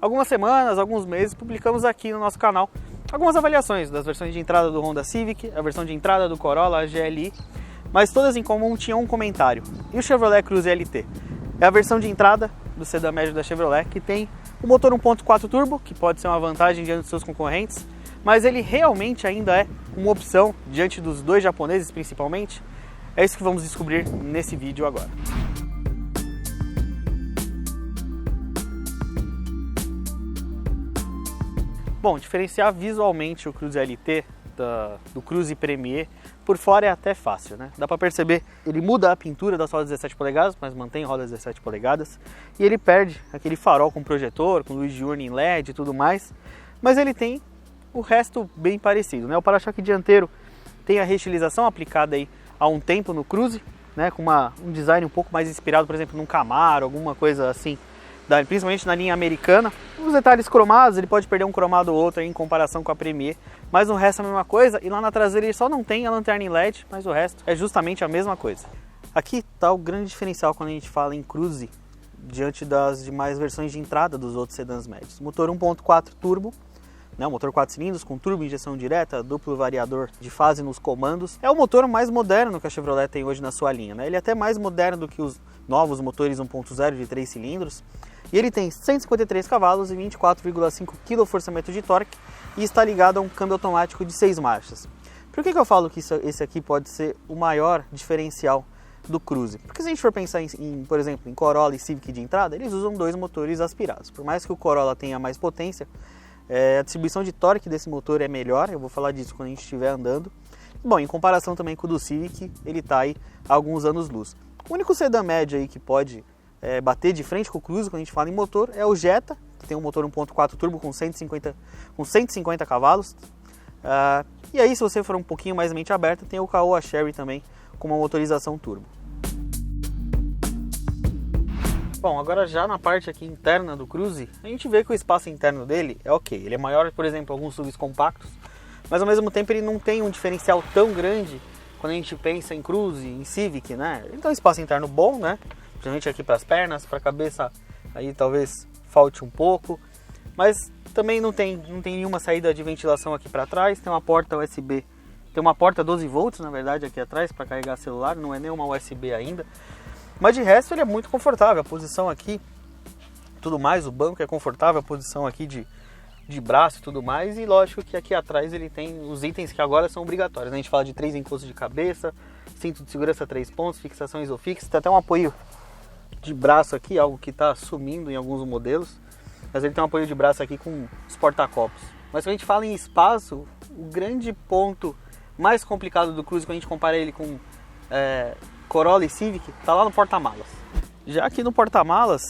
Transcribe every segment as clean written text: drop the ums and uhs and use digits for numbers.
algumas semanas, alguns meses, publicamos aqui no nosso canal algumas avaliações das versões de entrada do Honda Civic, a versão de entrada do Corolla, a GLI, mas todas em comum tinham um comentário. E o Chevrolet Cruze LT? É a versão de entrada do sedã médio da Chevrolet, que tem o motor 1.4 turbo, que pode ser uma vantagem diante dos seus concorrentes, mas ele realmente ainda é uma opção diante dos dois japoneses principalmente? É isso que vamos descobrir nesse vídeo agora. Bom, diferenciar visualmente o Cruze LT do Cruze Premier por fora é até fácil, né? Dá para perceber, ele muda a pintura das rodas 17 polegadas, mas mantém rodas 17 polegadas, e ele perde aquele farol com projetor, com luz diurna em LED e tudo mais, mas ele tem o resto bem parecido, né? O para-choque dianteiro tem a reestilização aplicada aí há um tempo no Cruze, né? Com um design um pouco mais inspirado, por exemplo, num Camaro, alguma coisa assim, principalmente na linha americana. Os detalhes cromados, ele pode perder um cromado ou outro aí em comparação com a Premier, mas o resto é a mesma coisa, e lá na traseira ele só não tem a lanterna em LED, mas o resto é justamente a mesma coisa. Aqui está o grande diferencial quando a gente fala em Cruze, diante das demais versões de entrada dos outros sedãs médios. Motor 1.4 turbo, né, motor 4 cilindros com turbo injeção direta, duplo variador de fase nos comandos. É o motor mais moderno que a Chevrolet tem hoje na sua linha, né? Ele é até mais moderno do que os novos motores 1.0 de 3 cilindros. E ele tem 153 cavalos e 24,5 kgfm de torque e está ligado a um câmbio automático de 6 marchas. Por que eu falo que esse aqui pode ser o maior diferencial do Cruze? Porque se a gente for pensar por exemplo, em Corolla e Civic de entrada, eles usam dois motores aspirados. Por mais que o Corolla tenha mais potência, a distribuição de torque desse motor é melhor, eu vou falar disso quando a gente estiver andando. Bom, em comparação também com o do Civic, ele está aí há alguns anos-luz. O único sedã médio aí que pode bater de frente com o Cruze quando a gente fala em motor é o Jetta, que tem um motor 1.4 turbo com 150 cavalos. E aí, se você for um pouquinho mais mente aberta, tem o Caoa Chery também com uma motorização turbo. Bom, agora já na parte aqui interna do Cruze, a gente vê que o espaço interno dele é ok. Ele é maior, por exemplo, alguns SUVs compactos, mas ao mesmo tempo ele não tem um diferencial tão grande quando a gente pensa em Cruze, em Civic, né? Ele tem um espaço interno bom, né? Principalmente aqui para as pernas, para a cabeça, aí talvez falte um pouco, mas também não tem nenhuma saída de ventilação aqui para trás. Tem uma porta USB, tem uma porta 12 volts na verdade aqui atrás para carregar celular, não é nem uma USB ainda, mas de resto ele é muito confortável, a posição aqui, tudo mais, o banco é confortável, a posição aqui de braço e tudo mais, e lógico que aqui atrás ele tem os itens que agora são obrigatórios, né? A gente fala de 3 encostos de cabeça, cinto de segurança 3 pontos, fixação isofix, tem até um apoio de braço aqui, algo que está sumindo em alguns modelos, mas ele tem um apoio de braço aqui com os porta-copos. Mas quando a gente fala em espaço, o grande ponto mais complicado do Cruze, quando a gente compara ele com Corolla e Civic, está lá no porta-malas. Já aqui no porta-malas,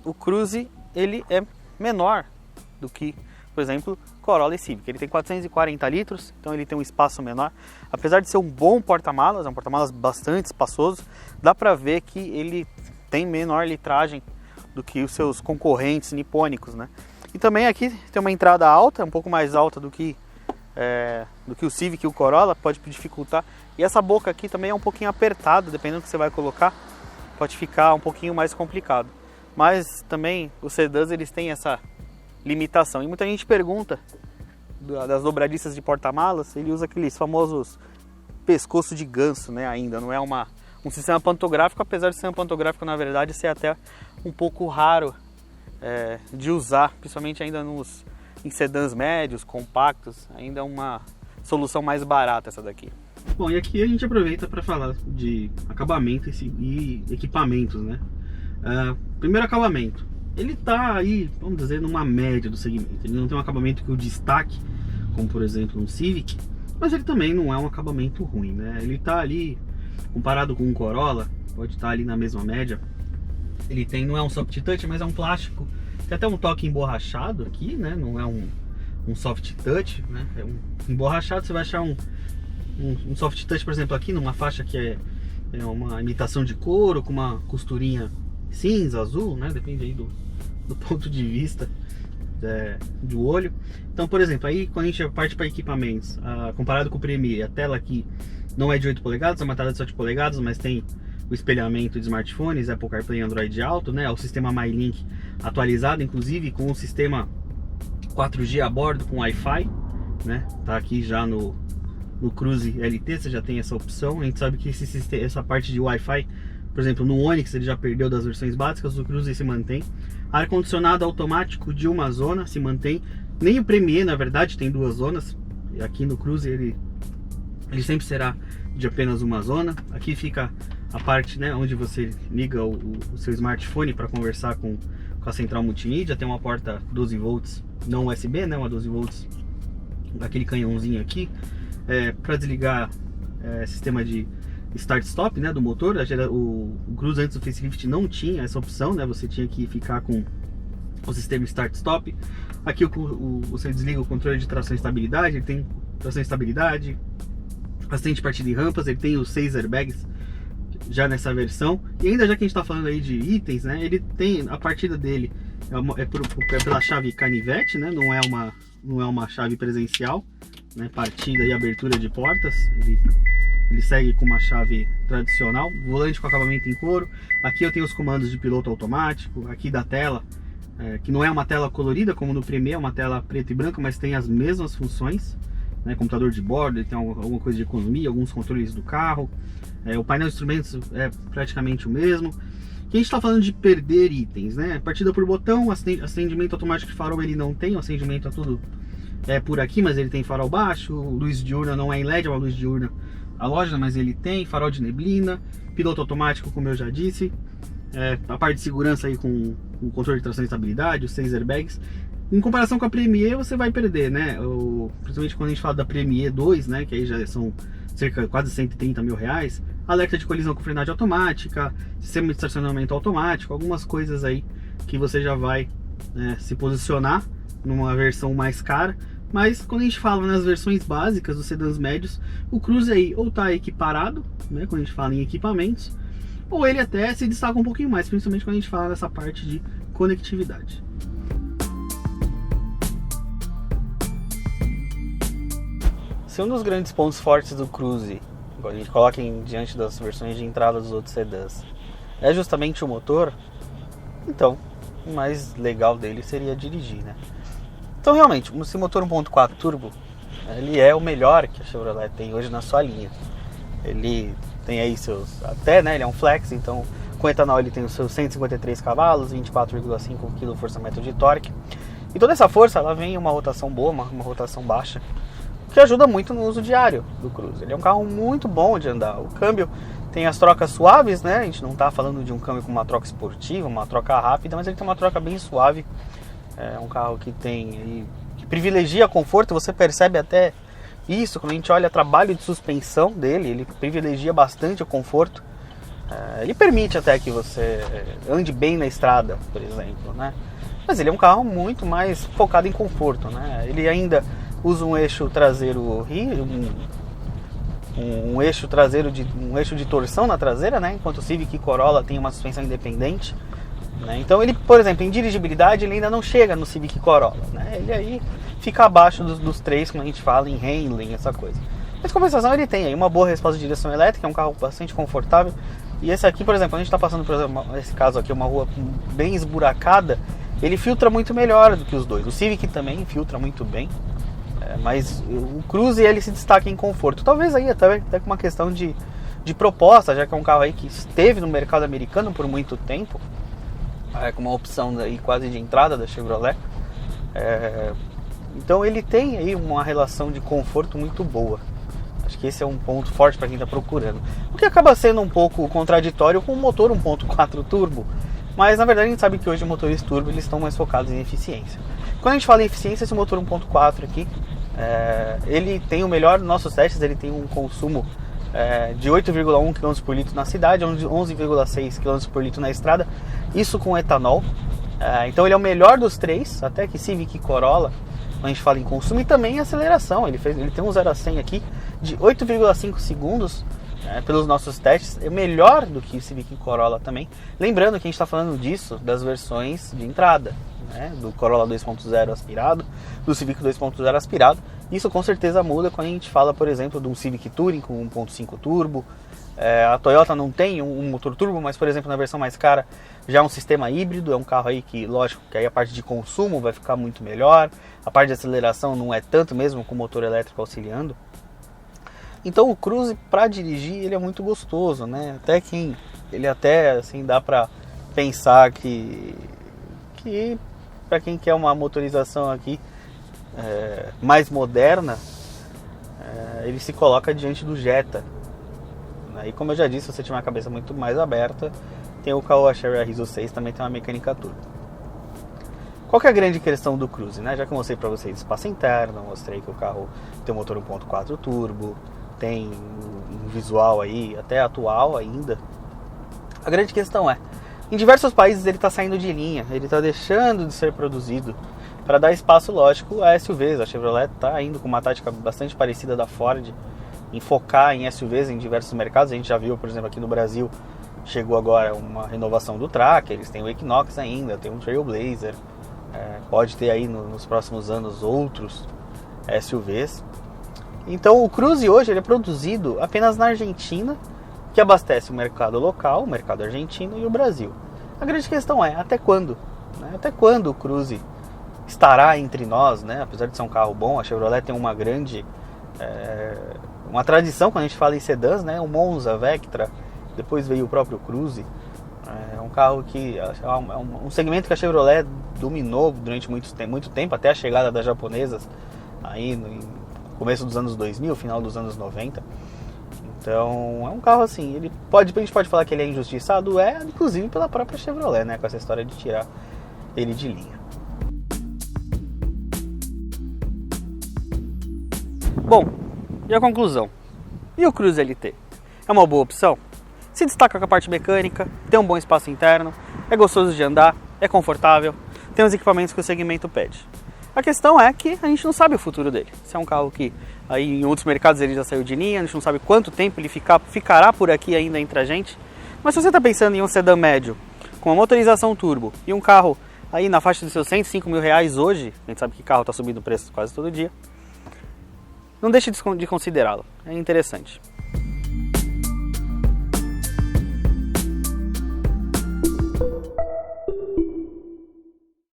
o Cruze ele é menor do que, por exemplo, Corolla e Civic. Ele tem 440 litros, então ele tem um espaço menor. Apesar de ser um bom porta-malas, é um porta-malas bastante espaçoso, dá para ver que ele tem menor litragem do que os seus concorrentes nipônicos, né? E também aqui tem uma entrada alta, um pouco mais alta do que o Civic e o Corolla, pode dificultar. E essa boca aqui também é um pouquinho apertada, dependendo do que você vai colocar, pode ficar um pouquinho mais complicado. Mas também os sedãs eles têm essa limitação. E muita gente pergunta das dobradiças de porta-malas, ele usa aqueles famosos pescoço de ganso, né? Ainda não é um sistema pantográfico, apesar de ser um pantográfico na verdade ser até um pouco raro de usar, principalmente ainda em sedãs médios, compactos, ainda é uma solução mais barata essa daqui. Bom, e aqui a gente aproveita para falar de acabamento e equipamentos, né? Primeiro, acabamento. Ele tá aí, vamos dizer, numa média do segmento. Ele não tem um acabamento que o destaque, como por exemplo um Civic, mas ele também não é um acabamento ruim, né? Ele tá ali, comparado com um Corolla, pode estar ali na mesma média. Ele não é um soft touch, mas é um plástico. Tem até um toque emborrachado aqui, né? Não é um soft touch, né? É um emborrachado. Você vai achar um soft touch, por exemplo, aqui numa faixa que é uma imitação de couro, com uma costurinha cinza, azul, né? Depende aí do ponto de vista do olho. Então, por exemplo, aí quando a gente parte para equipamentos, comparado com o Premier, a tela aqui não é de 8 polegadas, é uma tela de 7 polegadas, mas tem o espelhamento de smartphones, Apple CarPlay e Android Auto, né? O sistema MyLink atualizado, inclusive com o sistema 4G a bordo com Wi-Fi, né? Tá aqui já no Cruze LT, você já tem essa opção. A gente sabe que essa parte de Wi-Fi, por exemplo, no Onix ele já perdeu das versões básicas, do Cruze se mantém. Ar-condicionado automático de uma zona se mantém. Nem o Premier, na verdade, tem 2 zonas. Aqui no Cruze ele sempre será de apenas uma zona. Aqui fica a parte, né, onde você liga o seu smartphone para conversar com a central multimídia. Tem uma porta 12 volts não USB, né, uma 12 volts, aquele canhãozinho aqui, para desligar sistema de start-stop, né, do motor. O Cruze antes do facelift não tinha essa opção, né, você tinha que ficar com o sistema start-stop. Aqui você desliga o controle de tração e estabilidade, ele tem tração e estabilidade, assistente de partida em rampas, ele tem os 6 airbags já nessa versão. E ainda já que a gente está falando aí de itens, né, ele tem a partida dele pela chave canivete, né, não é uma chave presencial, né, partida e abertura de portas. Ele segue com uma chave tradicional, volante com acabamento em couro. Aqui eu tenho os comandos de piloto automático, aqui da tela, que não é uma tela colorida como no Premier, é uma tela preta e branca, mas tem as mesmas funções, né, computador de bordo, ele tem alguma coisa de economia, alguns controles do carro. O painel de instrumentos é praticamente o mesmo. Aqui a gente está falando de perder itens, né? Partida por botão, acendimento automático de farol ele não tem, o acendimento é tudo por aqui, mas ele tem farol baixo. Luz diurna não é em LED, é uma luz diurna halógena, mas ele tem. Farol de neblina, piloto automático, como eu já disse. A parte de segurança aí com o controle de tração e estabilidade, os 6 airbags. Em comparação com a Premier, você vai perder, né? Principalmente quando a gente fala da Premier 2, né? Que aí já são quase 130 mil reais. Alerta de colisão com frenagem automática, sistema de estacionamento automático, algumas coisas aí que você já vai se posicionar numa versão mais cara. Mas quando a gente fala nas versões básicas dos sedãs médios, o Cruze aí ou está equiparado, né, quando a gente fala em equipamentos, ou ele até se destaca um pouquinho mais, principalmente quando a gente fala dessa parte de conectividade. Se um dos grandes pontos fortes do Cruze, quando a gente coloca diante das versões de entrada dos outros sedãs, é justamente o motor, então o mais legal dele seria dirigir, né? Então realmente, esse motor 1.4 turbo, ele é o melhor que a Chevrolet tem hoje na sua linha. Ele tem aí né, ele é um flex, então com etanol ele tem os seus 153 cavalos, 24,5 kgfm de torque. E toda essa força, ela vem em uma rotação boa, uma rotação baixa, que ajuda muito no uso diário do Cruze. Ele é um carro muito bom de andar. O câmbio tem as trocas suaves, né? A gente não está falando de um câmbio com uma troca esportiva, uma troca rápida, mas ele tem uma troca bem suave. É um carro que que privilegia conforto. Você percebe até isso quando a gente olha o trabalho de suspensão dele. Ele privilegia bastante o conforto. Ele permite até que você ande bem na estrada, por exemplo, né? Mas ele é um carro muito mais focado em conforto, né? Ele ainda usa um eixo traseiro um eixo de torção na traseira, né? Enquanto o Civic e Corolla tem uma suspensão independente, né? Então ele, por exemplo, em dirigibilidade ele ainda não chega no Civic e Corolla, né? Ele aí fica abaixo dos três quando a gente fala em handling, essa coisa. Mas compensação ele tem aí uma boa resposta de direção elétrica, é um carro bastante confortável. E esse aqui, por exemplo, a gente está passando, por exemplo, nesse caso aqui, uma rua bem esburacada, ele filtra muito melhor do que os dois. O Civic também filtra muito bem. Mas o Cruze ele se destaca em conforto. Talvez aí até com uma questão de proposta, já que é um carro aí que esteve no mercado americano por muito tempo, com uma opção aí quase de entrada da Chevrolet. Então ele tem aí uma relação de conforto muito boa. Acho que esse é um ponto forte para quem está procurando. O que acaba sendo um pouco contraditório com o motor 1.4 turbo. Mas na verdade a gente sabe que hoje os motores turbo eles estão mais focados em eficiência. Quando a gente fala em eficiência, esse motor 1.4 aqui, ele tem o melhor dos nossos testes. Ele tem um consumo de 8,1 km por litro na cidade, 11,6 km por litro na estrada, isso com etanol. Então ele é o melhor dos três, até que Civic e Corolla, quando a gente fala em consumo, e também em aceleração. Ele tem um 0 a 100 aqui de 8,5 segundos pelos nossos testes, é melhor do que o Civic e Corolla também. Lembrando que a gente está falando disso das versões de entrada, né? Do Corolla 2.0 aspirado, do Civic 2.0 aspirado. Isso com certeza muda quando a gente fala, por exemplo, de um Civic Touring com 1.5 turbo, A Toyota não tem um motor turbo, mas por exemplo na versão mais cara já é um sistema híbrido, é um carro aí que, lógico, que aí a parte de consumo vai ficar muito melhor, a parte de aceleração não é tanto mesmo com o motor elétrico auxiliando. Então o Cruze para dirigir ele é muito gostoso, né? Ele até assim dá para pensar que para quem quer uma motorização aqui mais moderna, ele se coloca diante do Jetta. E como eu já disse, se você tiver uma cabeça muito mais aberta, tem o Caoa Chery Rizzo 6, também tem uma mecânica turbo. Qual que é a grande questão do Cruze, né? Já que eu mostrei para vocês espaço interno, mostrei que o carro tem um motor 1.4 turbo, tem um visual aí até atual ainda. A grande questão em diversos países ele está saindo de linha, ele está deixando de ser produzido para dar espaço, lógico, a SUVs. A Chevrolet está indo com uma tática bastante parecida da Ford, em focar em SUVs em diversos mercados. A gente já viu, por exemplo, aqui no Brasil, chegou agora uma renovação do Tracker, eles têm o Equinox ainda, tem um Trailblazer, pode ter aí nos próximos anos outros SUVs. Então o Cruze hoje ele é produzido apenas na Argentina, que abastece o mercado local, o mercado argentino e o Brasil. A grande questão até quando? Né? Até quando o Cruze estará entre nós, né? Apesar de ser um carro bom, a Chevrolet tem uma grande uma tradição quando a gente fala em sedãs, né? O Monza, Vectra, depois veio o próprio Cruze. É um carro que é um segmento que a Chevrolet dominou durante muito tempo, até a chegada das japonesas aí no começo dos anos 2000, final dos anos 90. Então é um carro assim, a gente pode falar que ele é injustiçado, inclusive pela própria Chevrolet, né? Com essa história de tirar ele de linha. Bom, e a conclusão? E o Cruze LT? É uma boa opção? Se destaca com a parte mecânica, tem um bom espaço interno, é gostoso de andar, é confortável, tem os equipamentos que o segmento pede. A questão é que a gente não sabe o futuro dele. Se é um carro que aí em outros mercados ele já saiu de linha, a gente não sabe quanto tempo ele ficará por aqui ainda entre a gente. Mas se você está pensando em um sedã médio, com uma motorização turbo e um carro aí na faixa dos seus 105 mil reais hoje, a gente sabe que carro está subindo o preço quase todo dia, não deixe de considerá-lo, é interessante.